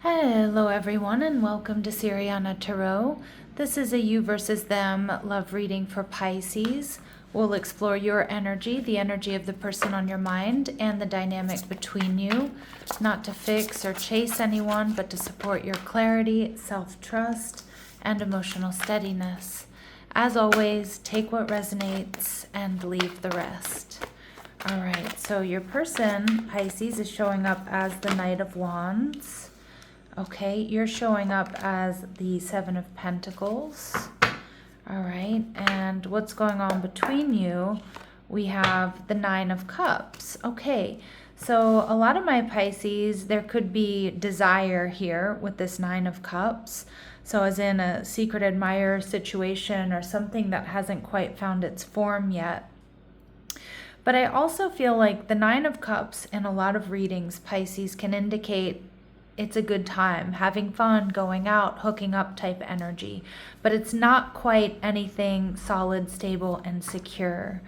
Hello everyone and welcome to Siriana Tarot. This is a you versus them love reading for Pisces. We'll explore your energy, the energy of the person on your mind, and the dynamic between you. Not to fix or chase anyone, but to support your clarity, self-trust, and emotional steadiness. As always, take what resonates and leave the rest. All right, so your person, Pisces, is showing up as the Knight of Wands. Okay, you're showing up as the Seven of Pentacles. All right, and what's going on between you? We have the Nine of Cups. Okay, so a lot of my Pisces, there could be desire here with this Nine of Cups. So as in a secret admirer situation or something that hasn't quite found its form yet. But I also feel like the Nine of Cups in a lot of readings, Pisces, can indicate it's a good time, having fun, going out, hooking up type energy. But it's not quite anything solid, stable, and secure.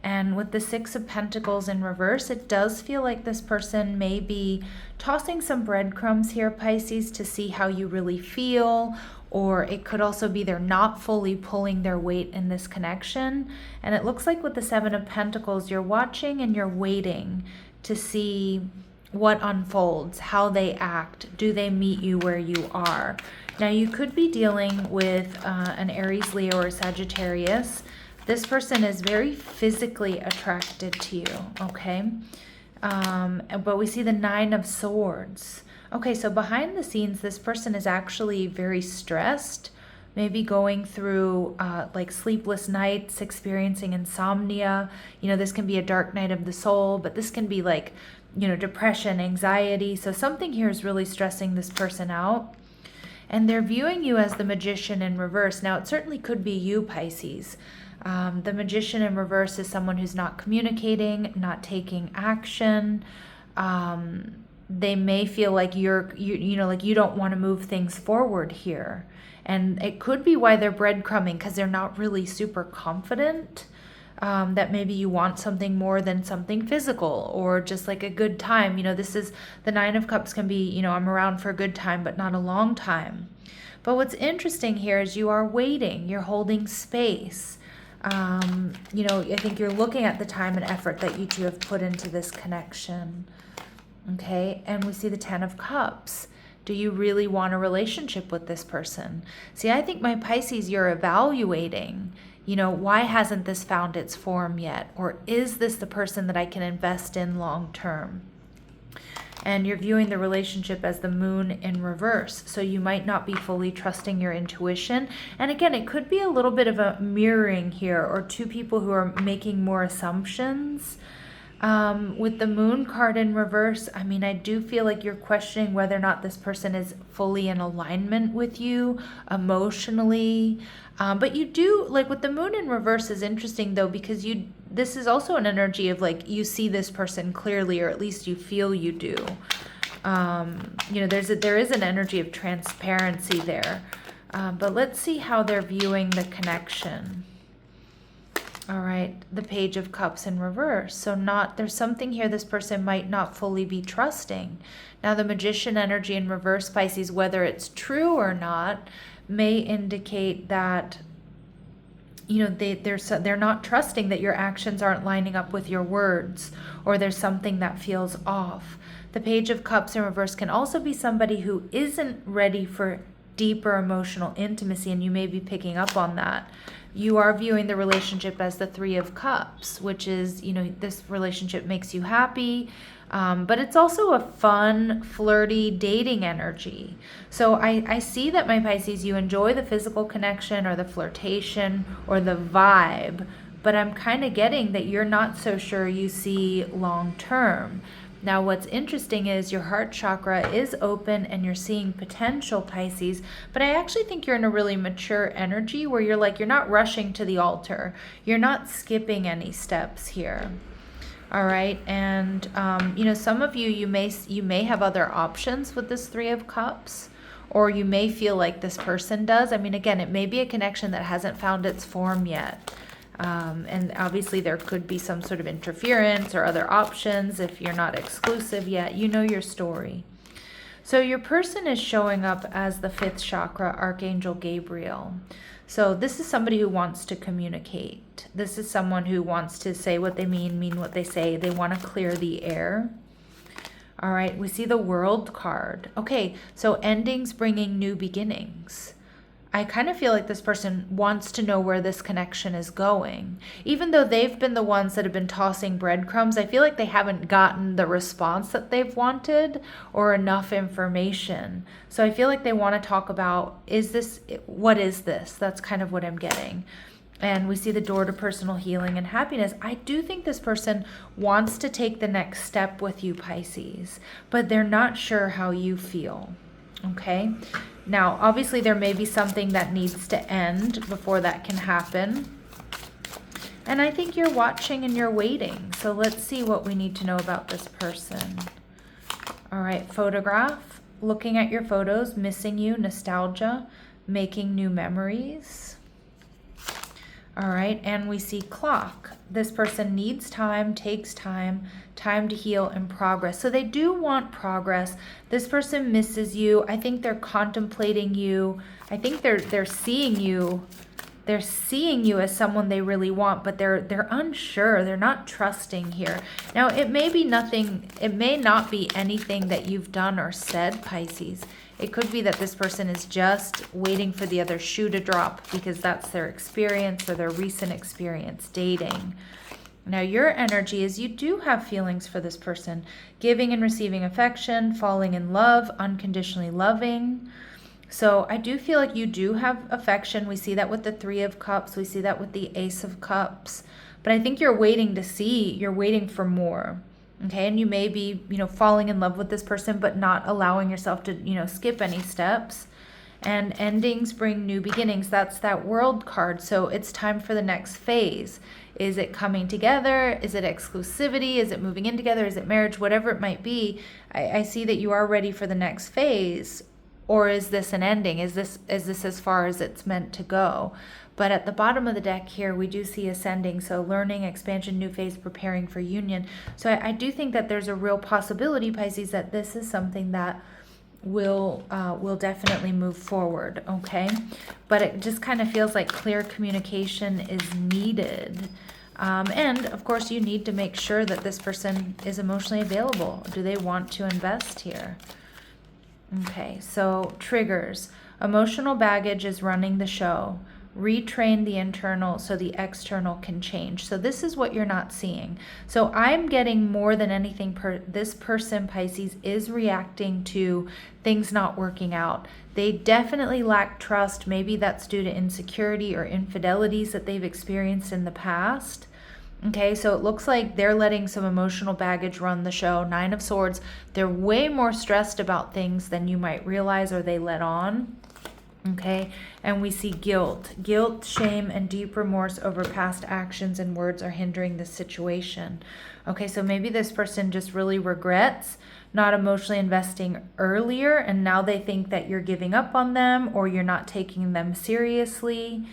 And with the Six of Pentacles in reverse, it does feel like this person may be tossing some breadcrumbs here, Pisces, to see how you really feel. Or it could also be they're not fully pulling their weight in this connection. And it looks like with the Seven of Pentacles, you're watching and you're waiting to see what unfolds, how they act, do they meet you where you are. Now you could be dealing with an Aries, Leo, or Sagittarius. This person is very physically attracted to you, okay? But we see the Nine of Swords. Okay, so behind the scenes, this person is actually very stressed, maybe going through like sleepless nights, experiencing insomnia. You know, this can be a dark night of the soul, but this can be like, you know, depression, anxiety. So something here is really stressing this person out. And they're viewing you as the Magician in reverse. Now, it certainly could be you, Pisces. The Magician in reverse is someone who's not communicating, not taking action. They may feel like you know, like you don't want to move things forward here. And it could be why they're breadcrumbing, because they're not really super confident. That maybe you want something more than something physical or just like a good time. You know, this is the Nine of Cups can be, you know, I'm around for a good time, but not a long time. But what's interesting here is you are waiting, you're holding space. You know, I think you're looking at the time and effort that you two have put into this connection. Okay, and we see the Ten of Cups. Do you really want a relationship with this person? See, I think my Pisces, you're evaluating, you know, why hasn't this found its form yet? Or is this the person that I can invest in long term? And you're viewing the relationship as the Moon in reverse. So you might not be fully trusting your intuition. And again, it could be a little bit of a mirroring here, or two people who are making more assumptions. With the Moon card in reverse, I mean, I do feel like you're questioning whether or not this person is fully in alignment with you emotionally. But you do, like with the Moon in reverse is interesting though, because this is also an energy of like, you see this person clearly, or at least you feel you do. You know, there is an energy of transparency there. But let's see how they're viewing the connection. All right, the Page of Cups in reverse. So there's something here this person might not fully be trusting. Now the Magician energy in reverse, Pisces, whether it's true or not, may indicate that, you know, they're not trusting that your actions aren't lining up with your words, or there's something that feels off. The Page of Cups in reverse can also be somebody who isn't ready for deeper emotional intimacy, and you may be picking up on that. You are viewing the relationship as the Three of Cups, which is, you know, this relationship makes you happy, but it's also a fun, flirty, dating energy. So I see that, my Pisces, you enjoy the physical connection or the flirtation or the vibe, but I'm kind of getting that you're not so sure you see long term. Now, what's interesting is your heart chakra is open and you're seeing potential, Pisces, but I actually think you're in a really mature energy where you're not rushing to the altar. You're not skipping any steps here. All right. And, you know, some of you may have other options with this Three of Cups, or you may feel like this person does. I mean, again, it may be a connection that hasn't found its form yet. And obviously there could be some sort of interference or other options if you're not exclusive yet. You know your story. So your person is showing up as the 5th chakra, Archangel Gabriel. So this is somebody who wants to communicate. This is someone who wants to say what they mean what they say. They want to clear the air. All right, we see the World card. Okay, so endings bringing new beginnings. I kind of feel like this person wants to know where this connection is going. Even though they've been the ones that have been tossing breadcrumbs, I feel like they haven't gotten the response that they've wanted or enough information. So I feel like they want to talk about, what is this? That's kind of what I'm getting. And we see the door to personal healing and happiness. I do think this person wants to take the next step with you, Pisces, but they're not sure how you feel. Okay, now obviously there may be something that needs to end before that can happen. And I think you're watching and you're waiting. So let's see what we need to know about this person. All right, photograph, looking at your photos, missing you, nostalgia, making new memories. All right, and we see clock. This person needs time, takes time to heal and progress. So they do want progress. This person misses you. I think they're contemplating you. I think they're seeing you. They're seeing you as someone they really want, but they're unsure. They're not trusting here. Now, it may be nothing. It may not be anything that you've done or said, Pisces. It could be that this person is just waiting for the other shoe to drop because that's their experience or their recent experience dating. Now, your energy is you do have feelings for this person. Giving and receiving affection, falling in love, unconditionally loving. So I do feel like you do have affection. We see that with the 3 of Cups. We see that with the Ace of Cups. But I think you're waiting to see. You're waiting for more. Okay, and you may be, falling in love with this person, but not allowing yourself to, skip any steps. And endings bring new beginnings. That's that World card. So it's time for the next phase. Is it coming together? Is it exclusivity? Is it moving in together? Is it marriage? Whatever it might be, I see that you are ready for the next phase. Or is this an ending? Is this as far as it's meant to go? But at the bottom of the deck here, we do see ascending. So learning, expansion, new phase, preparing for union. So I do think that there's a real possibility, Pisces, that this is something that will definitely move forward, okay? But it just kind of feels like clear communication is needed. And of course, you need to make sure that this person is emotionally available. Do they want to invest here? Okay, so triggers. Emotional baggage is running the show. Retrain the internal so the external can change. So this is what you're not seeing. So I'm getting more than anything, this person, Pisces, is reacting to things not working out. They definitely lack trust. Maybe that's due to insecurity or infidelities that they've experienced in the past. Okay, so it looks like they're letting some emotional baggage run the show. 9 of Swords. They're way more stressed about things than you might realize or they let on. Okay, and we see guilt. Guilt, shame, and deep remorse over past actions and words are hindering this situation. Okay, so maybe this person just really regrets not emotionally investing earlier, and now they think that you're giving up on them or you're not taking them seriously.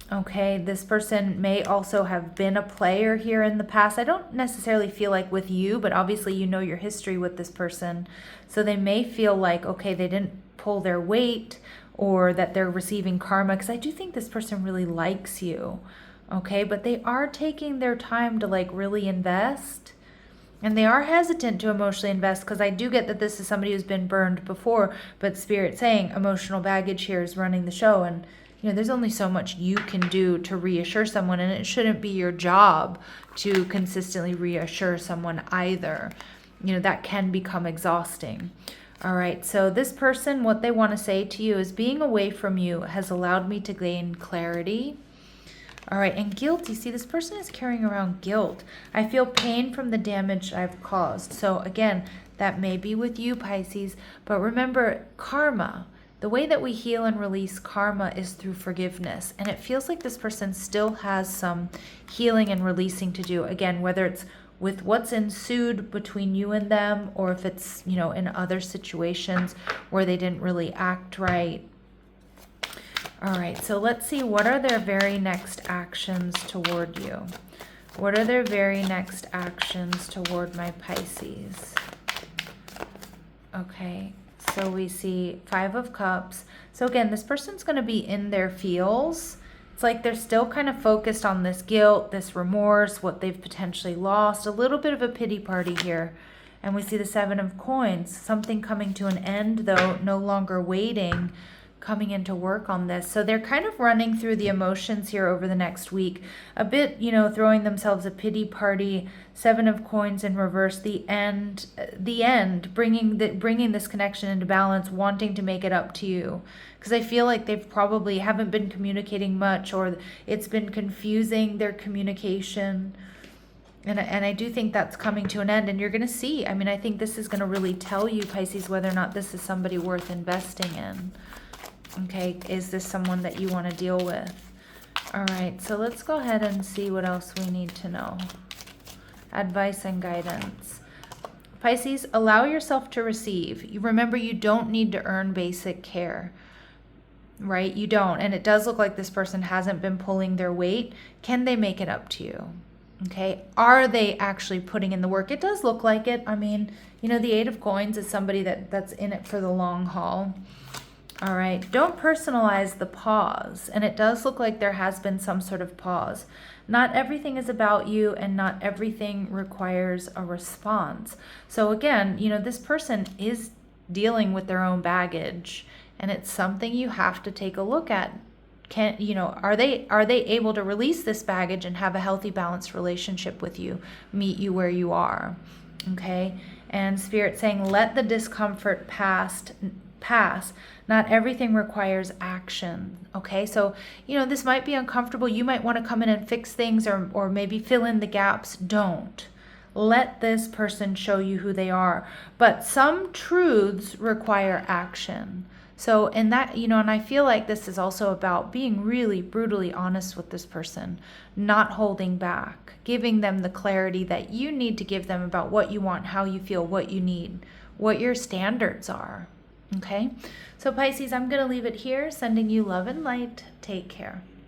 Okay, this person may also have been a player here in the past. I don't necessarily feel like with you, but obviously you know your history with this person. So they may feel like, okay, they didn't pull their weight or that they're receiving karma, because I do think this person really likes you. Okay, but they are taking their time to really invest. And they are hesitant to emotionally invest because I do get that this is somebody who's been burned before, but Spirit saying emotional baggage here is running the show. And there's only so much you can do to reassure someone, and it shouldn't be your job to consistently reassure someone either. That can become exhausting. All right, so this person, what they want to say to you is being away from you has allowed me to gain clarity. All right, and guilt, you see this person is carrying around guilt. I feel pain from the damage I've caused. So again, that may be with you, Pisces, but remember karma. The way that we heal and release karma is through forgiveness. And it feels like this person still has some healing and releasing to do. Again, whether it's with what's ensued between you and them, or if it's, in other situations where they didn't really act right. All right, so let's see, what are their very next actions toward you? What are their very next actions toward my Pisces? Okay, so we see Five of Cups. So again, this person's going to be in their feels. It's like they're still kind of focused on this guilt, this remorse, what they've potentially lost, a little bit of a pity party here. And we see the Seven of Coins, something coming to an end, though, no longer waiting, coming into work on this. So they're kind of running through the emotions here over the next week, a bit, throwing themselves a pity party. Seven of Coins in reverse, the end, bringing this connection into balance, wanting to make it up to you. Because I feel like they've probably haven't been communicating much, or it's been confusing, their communication. And I do think that's coming to an end, and you're going to see. I mean, I think this is going to really tell you, Pisces, whether or not this is somebody worth investing in. Okay, is this someone that you want to deal with? All right, so let's go ahead and see what else we need to know. Advice and guidance. Pisces, allow yourself to receive. You remember, you don't need to earn basic care, right? You don't. And it does look like this person hasn't been pulling their weight. Can they make it up to you? Okay, are they actually putting in the work? It does look like it. I mean, the Eight of Coins is somebody that's in it for the long haul. All right, don't personalize the pause. And it does look like there has been some sort of pause. Not everything is about you, and not everything requires a response. So again, this person is dealing with their own baggage, and it's something you have to take a look at. Are they able to release this baggage and have a healthy, balanced relationship with you, meet you where you are? Okay, and Spirit saying, let the discomfort pass. Not everything requires action. Okay, so this might be uncomfortable. You might want to come in and fix things, or maybe fill in the gaps. Don't. Let this person show you who they are. But some truths require action. So in that, and I feel like this is also about being really brutally honest with this person, not holding back, giving them the clarity that you need to give them about what you want, how you feel, what you need, what your standards are. Okay, so Pisces, I'm going to leave it here, sending you love and light. Take care.